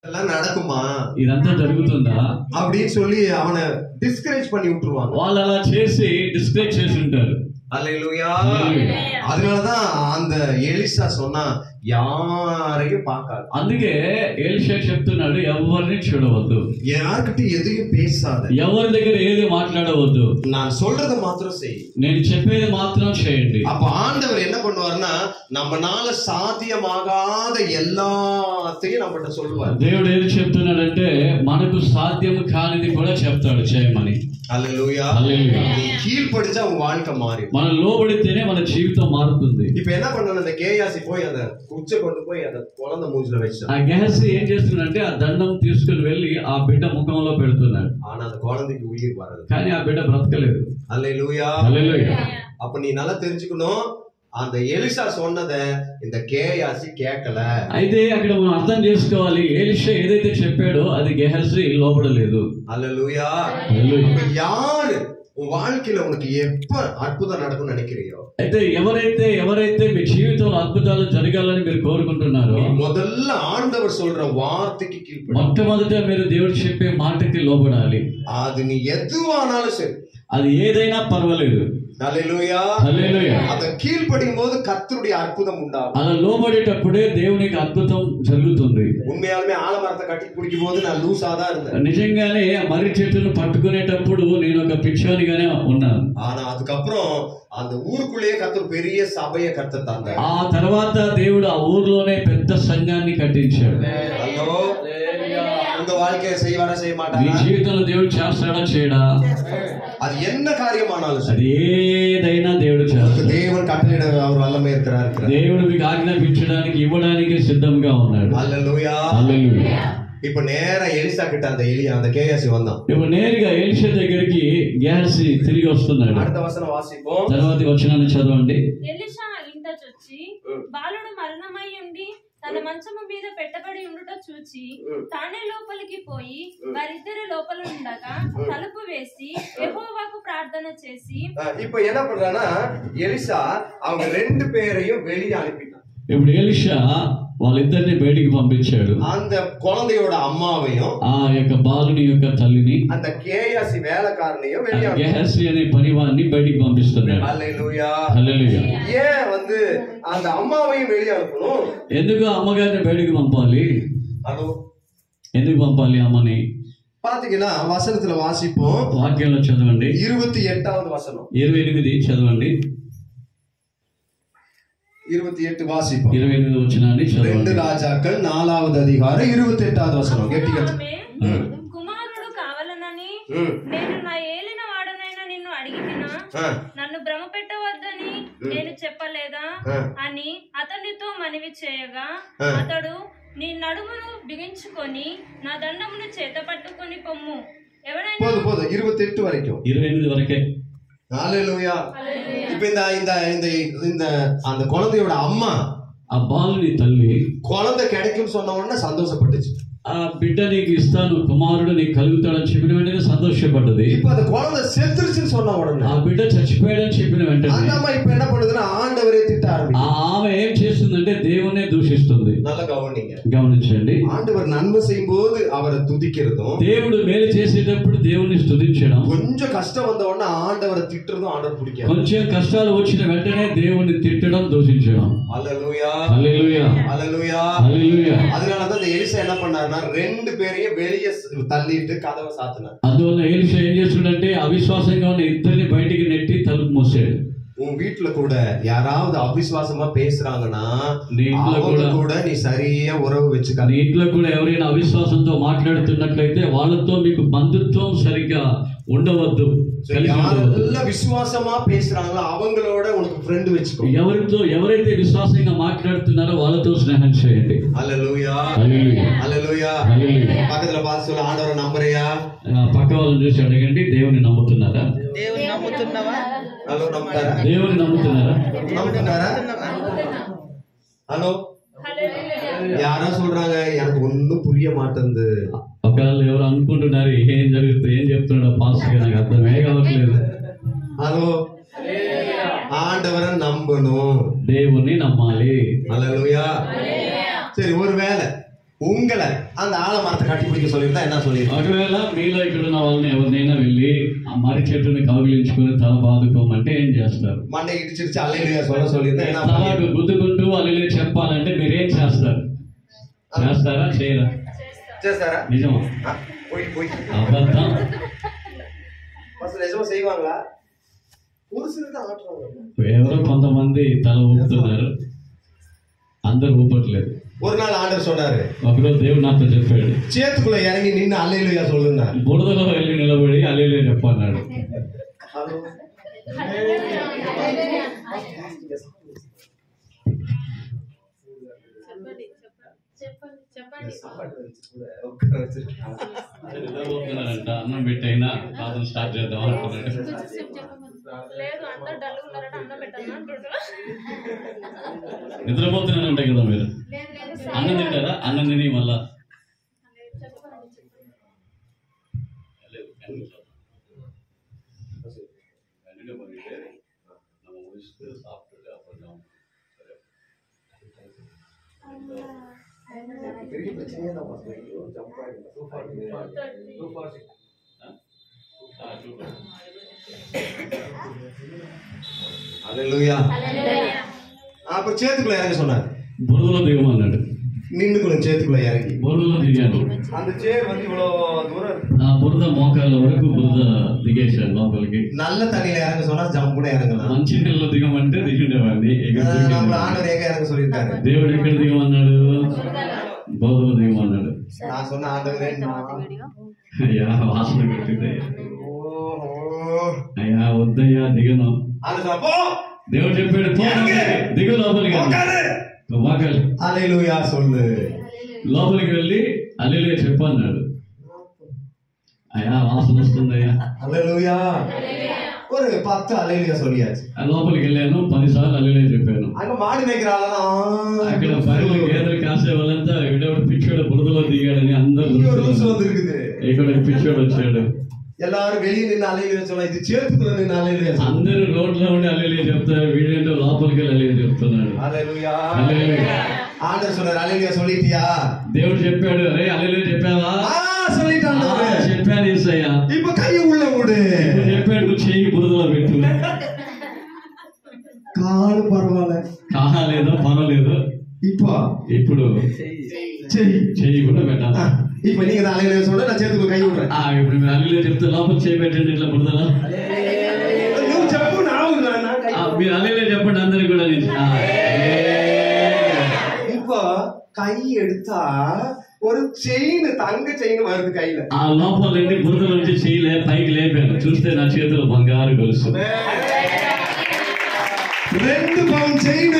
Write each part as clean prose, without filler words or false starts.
எல்லாம் நடக்குமா, ఇదంతా జరుగుతుందా அப்படின்னு சொல்லி அவனை டிஸ்கரேஜ் பண்ணி விட்டுருவாங்க. వాళ్ళు అలా చేసి డిస్కరేజ్ చేసి ఉంటారు. அல்லேலூயா. அதனாலதான் அந்த எலிசா சொன்னா யாரையும் பார்க்காது. అందుకే ఎలీషా చెప్తున్నాడు ఎవరిని చూడవద్దు, யார்கிட்ட எதையும் பேசாத, ఎవరి దగ్గర ఏది మాట్లాడవద్దు, நான் சொல்றதை மாத்திரம் செய், నేను చెప్పేది మాత్రం చేయండి. அப்ப ஆண்டவர் என்ன பண்ணுவாருன்னா நம்மனால சாத்தியமாகாத எல்லாத்தையும் நம்மகிட்ட சொல்லுவார். దేవుడు ఏది చెప్తున్నాడంటే మనకు సాధ్యం కానిది కూడా చెప్తాడు చేయమని. அல்லேலூயா. హల్లెలూయా. நீ கீழ்ப்படிஞ்சா உன் வாழ்க்கை மாறி, మనం లోబడితేనే మన జీవితం మారుతుంది. இப்ப என்ன பண்ணணும், அந்த கேயாசி போய் அந்த குச்சை கொண்டு போய் அந்த குழந்தை மூஞ்சில வச்சான். ఆ గెహజీ ఏం చేస్తున్నాడంటే ఆ దండం తీసుకుని వెళ్ళి ఆ బిడ్డ ముఖంలో పెడుతున్నాడు. ஆனா அந்த குழந்தைக்கு உயிர் வரல. కానీ ఆ బిడ్డ బ్రతకలేదు. அல்லேலூயா. హల్లెలూయా. அப்ப நீ நல்லா தெரிஞ்சுக்கணும், அந்த எலிசா சொன்னதை இந்த கேயாசி கேட்கல. అయితే అక్కడ మనం అర్థం చేసుకోవాలి, ఎలీషా ఏదైతే చెప్పాడో అది గెహజీ లోబడలేదు. அல்லேலூயா. హల్లెలూయా. யாரு உன் வாழ்க்கையில உனக்கு எப்ப அற்புதம் நடக்கும்னு நினைக்கிறியோ, అయితే ఎవరైతే మీ జీవితంలో అద్భుతాలు జరగాలని మీరు కోరుకుంటున్నారో முதல்ல ஆண்டவர் சொல்ற வார்த்தைக்கு கீழ்ப்படி. మొట్టమొదట మీరు దేవుడు చెప్పే మాటకి లోబడాలి. அது நீ எதுவானாலும் சரி, అది ఏదైనా పర్వాలేదు. அல்லேலூயா. హల్లెలూయా. அத கீழ்ப்படியும் போது கர்த்தருடைய அற்புதம் உண்டாகும். అలా లోబడేటప్పుడే దేవునికి అద్భుతం జరుగుతుంది. உண்மையாலுமே ஆலமரத்தை கட்டி பிடிக்கும் போது நான் லூசா தான் இருந்தேன். నిజంగానే మర్రి చెట్టును పట్టుకునేటప్పుడు నేను ఒక పిచ్చోనిగానే ఉన్నాను. ஆனா அதுக்கப்புறம் அந்த ஊருக்குள்ளேயே கர்த்தர் பெரிய சபையை கர்த்தர் தந்தார். ఆ తర్వాత దేవుడు ఆ ఊర్లోనే పెద్ద సంఘాన్ని కట్టించాడు. హలో, உங்க வாழ்க்கையை செய்வாரா செய்ய నీ மாட்டாரா? జీవితంలో దేవుడు చేస్తాడా చేయడా? அது என்ன காரியமானாலும் అది சரி, ఏదైనా దేవుడు చేస్తాడు. தேவன் கட்டளையிட அவர் வல்லமை இருக்கிறார். దేవుడు మీకు ఆజ్ఞాపించడానికి ఇవ్వడానికి సిద్ధంగా ఉన్నాడు. அல்லேலூயா. హల్లెలూయా. இப்ப நேரா எலிசா கிட்ட அந்த கேயாசி வந்தான். ఇప్పుడు నేరుగా ఎలీషా దగ్గరికి గెహజీ తిరిగి వస్తున్నాడు. அடுத்த వచనం వాసిపోం. తర్వాత వచనాన్ని చదవండి. ఎలీషా ఇంట చొచ్చి బాలుడు మరణమై ఉండి తన మంచము మీద పెట్టబడి ఉండుట చూచి తానే లోపలికి పోయి వారిద్దరు లోపల ఉండగా తలుపు వేసి యెహోవాకు ప్రార్థన చేసి இப்ப என்ன பண்றானா, எலிசா அவங்க ரெண்டு பேரையும் வெளியே அனுப்பிட்டான். ఇప్పుడు ఎలీషా వాళ్ళిద్దరిని బయటికి పంపించాడు. அந்த குழந்தையோட அம்மாவையும் ఆ యొక్క బాలుని యొక్క తల్లిని அந்த கேயாசி வேலைக்காரனையும் வெளியே గెహజీ అనే పనివాడిని బయటికి పంపిస్తున్నాడు. அல்லேலூயா. హల్లెలూయా. ஏன் அந்த அம்மாவையும் வெளியே அனுப்பணும்? ఎందుకు అమ్మగారిని బయటికి పంపాలి? அதோ ఎందుకు పంపాలి అమ్మని? பாத்தீங்கன்னா வசனத்துல வாசிப்போம். వాక్యంలో చదవండి. 28வது வசனம். 28 చదవండి. 28 వాసిపం. 28 వచనాన్ని చదవండి. 2 రాజాకల్ 4వ అధికారం 28వ వచనం. గట్టిగా కుమారుడు కావాలనని నేను నా ఏలిన వాడనైనా నిన్ను అడిగితినా, నన్ను భ్రమ పెట్టవద్దని నేను చెప్పలేదా అని అతనితో మనవి చేయగా అతడు నీ నడుమును బిగించుకొని నా దండమును చేత పట్టుకొని పొమ్ము. ఎవరైనా పోదు 28 వరకు. 28 వరకే. ஹல்லேலூயா. இப்ப இந்த அந்த குழந்தையோட அம்மா, ఆ బాలుని తల్లి குழந்தை கிடைக்கும் சொன்ன உடனே சந்தோஷப்பட்டுச்சு. ఆ బిడ్డ నీకు ఇస్తాను, కుమారుడు నీకు కలుగుతాడని చెప్పిన వెంటనే సంతోషపడ్డది. இப்ப அந்த குழந்தை செத்துருச்சுன்னு சொன்ன உடனே, ఆ బిడ్డ చచ్చిపోయాడని చెప్పిన వెంటనే அந்த అమ్మ இப்ப என்ன பண்ணுதுன்னா ఆండవరే తిట్ట ఆరంభించింది. ఆమె ఏం చేస్తుందంటే దేవునే దూషిస్తుంది. நல்ல கவனிங்க, గమనించండి. ஆண்டவர் நன்மை செய்யும் போது அவரை துதிக்கிறதும், దేవుడు మేలు చేసేటప్పుడు దేవుని స్తుతించడం, கொஞ்சம் కష్టం வந்த உடனே ఆండవரை తిట్టறதும் ఆండவர் பிடிக்காது. కొంచెం కష్టాలు వచ్చిన వెంటనే దేవుని తిట్టడం, దూషించడం. హల్లెలూయా. హల్లెలూయా. హల్లెలూయా. హల్లెలూయా. அதனால தான் இந்த எலிசா என்ன பண்ணாருன்னா ரெண்டு பேரையும் வெளியே தள்ளிட்டு கதவை சாத்தினார். అందువల్ల ఎలీషా ఏం చేస్తున్నాడంటే అవిశ్వాసంగా ఉన్న ఇద్దరిని బయటికి నెట్టి తలుపు మూసాడు. உன் வீட்டுல கூட யாராவது அவிசுவாசமா பேசுறாங்கன்னா கூட நீ சரியா உறவு வச்சுக்க. నీ ఇంట్లో కూడా ఎవరైనా అవిశ్వాసంతో మాట్లాడుతున్నట్లయితే వాళ్ళతో మీకు బంధుత్వం సరిగ్గా ఉండవద్దు. யாரெல்லாம் விசுவாசமா பேசுறாங்களோ அவங்களோட உனக்கு ஃப்ரெண்ட் வச்சுக்கோ. ఎవరైతే విశ్వాసంగా మాట్లాడుతున్నారో వాళ్ళతో స్నేహం చేయండి. హల్లెలూయా. హల్లెలూయా. హల్లెలూయా. హల్లెలూయా. పక్కన పాస్ சொல்ல ఆండవரை నమ్మరియా? పక్క వాళ్ళని చూసి అడగండి, దేవుని నమ్ముతున్నారా? దేవుని నమ్ముతున్నావా? హలో, నమ్ముతారా? దేవుని నమ్ముతున్నారా? నమ్ముతున్నారా? హలో, யாரோ சொல்றாங்க எனக்கு ஒன்னும் புரிய மாட்டேங்குது. ఒకవేళ ఎవరు అనుకుంటున్నారు ఏం జరుగుతుంది, ఏం చెప్తున్నాడు పాస్టర్, నాకు అర్థమే కావట్లేదు. హలో, ఆండవரை నమ్మணும், దేవుని నమ్మాలి. హల్లెలూయా. சரி, ஒருவேளை உங்களை அந்த ஆலமரத்தை கட்டி பிடிக்க சொல்லியிருந்தா என்ன சொல்லியிருக்கோம்? ఒకవేళ మీలో ఇక్కడ ఉన్న వాళ్ళని ఎవరినైనా వెళ్ళి ఆ మర్రి చెట్టుని కౌగిలించుకుని తల బాదుకోమంటే ఏం చేస్తారు? మండే ఇడిచిడిచి అల్లెలుయా சொல்லியிருந்தா என்ன తలకు గుద్దుకుంటూ అల్లెలుయా చెప్పాలంటే మీరేం చేస్తారు? చేస్తారా చేయరా? చేస్తారా? నిజమా? పోయి అబద్ధం. అసలు నిజమా చేయవాంగా? పురుషులతో ఆటలు ఎవరో కొంతమంది తల ఊపుతున్నారు, అందరు ఊపట్లేదు. ஒரு நாள் ஆண்டவர் சொன்னாரு, ఒకరోజు దేవుడు నాతో చెప్పాడు, చేతుకులో ఇறங்கி నిన్ను అల్లెలుయా சொல்லுన్నా. బురదలో వెళ్ళి నిలబడి అల్లెలుయా చెప్పన్నాడు. నిద్రపోతున్నారంట, అన్నం పెట్టైనా పాదం స్టార్ట్ చేద్దాం అనుకున్నాడు. నిద్రపోతున్నారంట కదా మీరు. అన్నం తింటారా? అన్నం తిని మళ్ళా హల్లెలూయా. అప్పుడు చేతుకులో ఇறங்க சொன்னார். బురదలో దిగమన్నాడు. నిన్ను కూడా చేతుకులో ఇறங்கி బురదలో దిగాను. அந்த சேர் வந்து இவ்வளோ தூரம் ఆ బురద మోకాళ్ళ వరకు బురద దిగేశాడు లోపలికి. நல்ல தண்ணியில இறங்க சொன்னா ஜம்ப் கூட இறங்கலாம். మంచి నీళ్ళలో దిగమంటే దిగిండేవాడిని. நம்ம ஆண்டவர் எங்க இறங்க சொல்லியிருக்காரு? దేవుడు ఎక్కడ దిగమన్నాడు? బురదలో దిగమన్నాడు. நான் சொன்ன ஆண்டவரே అయ్యా వాసన పెట్టింది. అయ్యా వద్దయ్యా దిగను. దేవుడు చెప్పాడు, దిగు లోపలికి. హల్లెలూయా சொல்லு. లోపలికి వెళ్ళి హల్లెలూయా చెప్పన్నాడు. అయ్యా వాసన వస్తుందయ్యా. హల్లెలూయా. ஒரு 10 హల్లెలూయా சொல்லியாச்சு. లోపలికి వెళ్ళాను, 10 సార్లు హల్లెలూయా చెప్పాను. అక్కడ మాడి మేకరాలనా అక్కడ బయలు గేదెలు కాసే వాళ్ళంతా ఇక్కడ పిచ్చోడు బురదలో దిగాడని అందరూ ఇక్కడ పిచ్చోడు వచ్చాడు. எல்லாரும் வெளியே நின்று ஹல்லேலூயா சொன்னா, இது చేతుకులో నిన్ను హల్లెలూయా. అందరూ రోడ్లో ఉండి హల్లెలూయా చెప్తారు, వీడేంటో లోపలికి వెళ్ళి హల్లెలూయా చెప్తున్నాడు. హల్లెలూయా. హల్లెలూయా. ఆండర్ சொன்னார், హల్లెలూయా சொல்லிட்டியா? దేవుడు చెప్పాడు, అరే హల్లెలూయా చెప్పావా? சொல்லிட்டான். చెప్పాను యేసయ్యా. இப்ப கையை உள்ள விடு. చెప్పాడు, నువ్వు చెయ్యి బురదలో పెట్టు. కాలు పర్వాలే, కాలేదో పర్వాలేదు, ఇప్పుడు చెయ్యి కూడా పెట్టాలి. இப்ப நீங்க ஹல்லேலூயா சொல்ற, நான் చేతుకు కై విడుறேன். ఇప్పుడు మీరు హల్లెలూయా చెప్తే లోపల చేయి పెట్టండి ఇట్లా బురదలో. నువ్వు చెప్పు, మీరు హల్లెలూయా చెప్పండి అందరికి కూడా. இப்போ கை எடுத்தா ஒரு செயின், தங்க செயின் வருது கையில. ఆ లోపల నుండి బురదలో నుంచి చెయ్యి పైకి లేపాను, చూస్తే నా చేతిలో బంగారు గొలుసు. 2 పౌండ్ చైన్,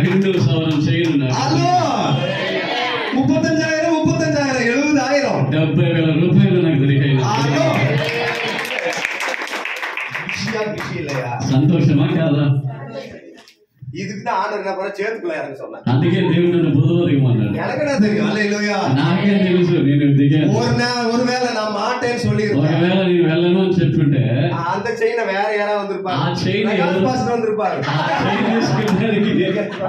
2 సవరం చైన్. హలో, 35,000 70,000 70,000 రూపాయలు నాకు దొరికాయి. సంతోషమా కాదా? இதுக்குதான் ஆண்டவர் என்ன பண்ண చేతుకులో இறங்க சொன்னார். అందుకే దేవుడు నన్ను బురదలో దిగమన్నాడు. எனக்குனா தெரியும். హల్లెలూయా. నాకే తెలుసు నేను దిగాను. ஒருவேளை நான் மாட்டேன்னு சொல்லியிருந்தேன், ఒకవేళ నేను వెళ్ళను అని చెప్తుంటే அந்த చైన్ వేరే யாராவது வந்திருப்பாరు. ఆ చైన్ పాస్టర్ வந்திருப்பாరు.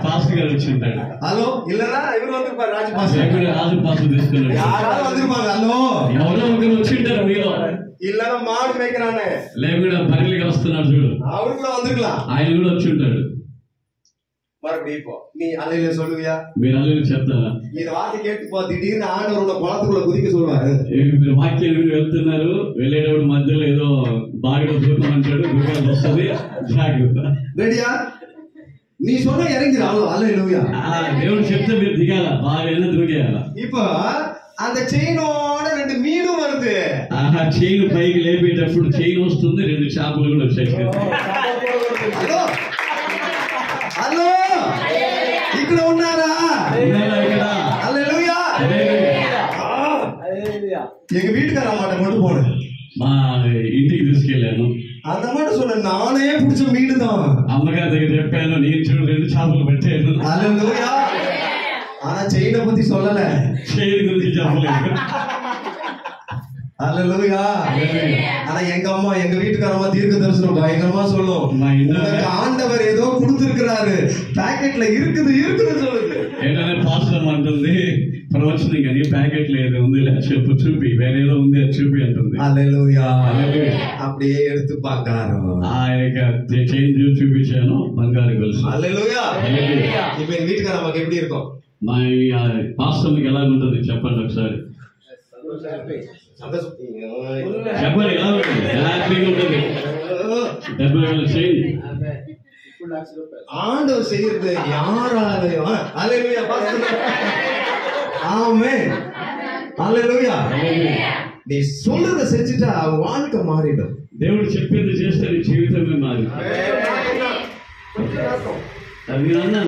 పాస్టర్ గారు వచ్చి ఉంటాడు. హలో, இல்லனா இவரு வந்திருப்பாరు, రాజు పాస్టర్. రాజు పాస్టర్ తీసుకున్నాడు. யாராவது வந்திருப்பாங்க. హలో, ఎవరో ఒకరు వచ్చి ఉంటారు మీలో. இல்லனா மாடு மேய்க்கிறானே, లేకుండా బరిలిగా వస్తున్నాడు చూడు, அவரு கூட வந்திருக்கலாம். ఆయన కూడా వచ్చి ఉంటాడు. மறுபடியும் இப்போ நீ ஹல்லேலூயா சொல்லுவியா? మీరు హల్లెలూయా చెప్తారా? இந்த வார்த்தை கேட்டு போ, திடீர்னு ஆண்டவர் உள்ள குளத்துக்குள்ள குதிக்க சொல்வாரு. మీరు వాక్యం విని వెళ్తున్నారు, వెళ్ళేటప్పుడు మధ్యలో ఏదో బావిలో దూకమంటాడు, దూకాల్సి వస్తుంది, జాగ్రత్త. రెడీయా? நீ சொன்ன இறங்கிடும். ஹல்லேலூயா. దేవుడు చెప్తే మీరు దిగాల, బావి అయినా దూకేయాల. இப்போ அந்த செயினோட 2 மீனும் வருது. చైన్ పైకి లేపేటప్పుడు చైన్ వస్తుంది, 2 చేపలు కూడా వచ్చాయి. హలో, హలో, ఇక్కడ ఉన్నారా? హల్లెలూయా. எங்க வீட்டுக்கார அம்மாட்ட கொண்டு போனேன், మా ఇంటికి తీసుకెళ్ళాను. அந்த మాట சொன்ன, நானே பிடிச்ச மீன் தான். అమ్మగారి దగ్గర చెప్పాను, నేను చూడు 2 చేపలు పెట్టాను. హల్లెలూయా. ஆனா செயினை பத்தி சொல்லல, చైన్ గురించి చెప్పలేదు. ஹல்லேலூயா. ஆனா எங்க அம்மா, எங்க வீட்டுக்காரம்மா தீர்க்க தரிசனம் பயங்கரமா சொல்லும், உங்களுக்கு ஆண்டவர் ஏதோ கொடுத்திருக்கிறாரு, பாக்கெட்ல இருக்குது சொல்லுது. ఏంటంటే పాస్టర్ అంటుంది, ప్రవచనం కానీ ప్యాకెట్ లేదు ఉంది చెప్పు చూపి వేరేదో ఉంది అది చూపి అంటుంది. హల్లెలూయా. அப்படியே எடுத்து బంగారం ఆయనకి చేంజ్ చూపించాను, బంగారు గొలుసు. హల్లెలూయా. இப்ப எங்க வீட்டுக்கு நமக்கு எப்படி இருக்கும்? మా పాస్టర్కి ఎలా ఉంటుంది చెప్పండి ఒకసారి. చెప్పండి ఎలా ఉంటుంది? హ్యాపీగా ఉంటుంది. 70,000 చేయండి. ஆண்டவர் செய்யறது யாராலையும் ஹல்லேலூயா பாஸ்டர். ஆமென். ஹல்லேலூயா. நீ சொல்றத செஞ்சுட்டா வாழ்க்கை மாறிடும். దేవుడు చెప్పింది చేస్తే నీ జీవితమే మారి. అది అన్నా